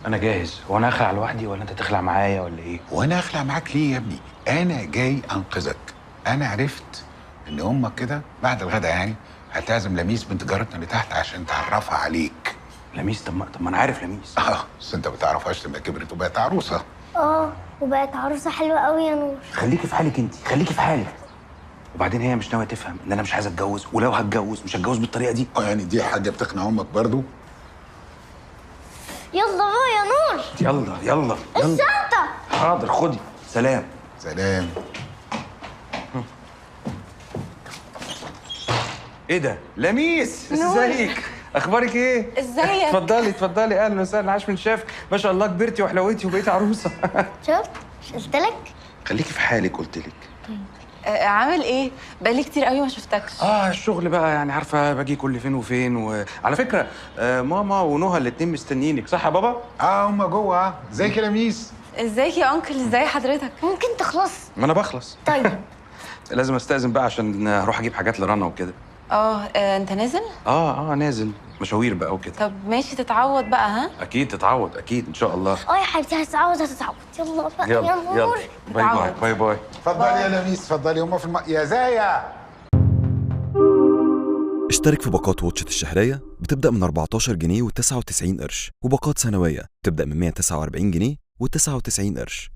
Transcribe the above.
انا جاهز. هو انا اخلع لوحدي ولا انت تخلع معايا ولا ايه؟ وانا اخلع معاك ليه يا ابني؟ انا جاي انقذك. انا عرفت ان امك كده بعد الغدا يعني هتعزم لميس بنت جارتنا اللي تحت عشان تعرفها عليك. لميس؟ طب ما انا عارف لميس. بس انت ما تعرفهاش لما كبرت وبقت عروسه. وبقت عروسه حلوه قوي يا نور. خليكي في حالك، انت خليكي في حالك. وبعدين هي مش ناويه تفهم ان انا مش عايز اتجوز، ولو هتجوز مش هتجوز بالطريقه دي. يعني دي حاجه بتقنع امك برضو؟ يلا بقى يا نور. يلا يلا يلا. الشنطه. حاضر، خدي. سلام. سلام. ايه ده؟ لميس، ازيك؟ اخبارك ايه؟ ازيك؟ اتفضلي اهلا وسهلا. عاش من شافك، ما شاء الله كبرتي وحلويتي وبقيتي عروسه. شفت؟ مش قلت لك؟ خليكي في حالك قلت لك. عامل ايه؟ بقالي كتير قوي ما شفتكش. الشغل بقى يعني عارفه، باجي كل فين وفين. وعلى فكره ماما ونهى الاتنين مستنيينك، صح يا بابا؟ هم جوه. ازيك يا لميس؟ ازيك يا انكل؟ ازاي حضرتك؟ ممكن تخلص؟ ما انا بخلص. طيب. لازم استأذن بقى عشان اروح اجيب حاجات لرنا وكده. انت نازل؟ نازل مشاوير بقى وكده. طب ماشي، تتعوض بقى ها؟ اكيد تتعوض، اكيد ان شاء الله. يا حبيبتي هتتعود. يلا بقى يلا يا يلا. نور. باي باي باي باي. اتفضلي يا لميس، اتفضلي. هم في يا زايا. اشترك في باقات واتشت الشهرية بتبدأ من 14 جنيه و99 قرش، وباقات سنوية بتبدأ من 149 جنيه و99 قرش.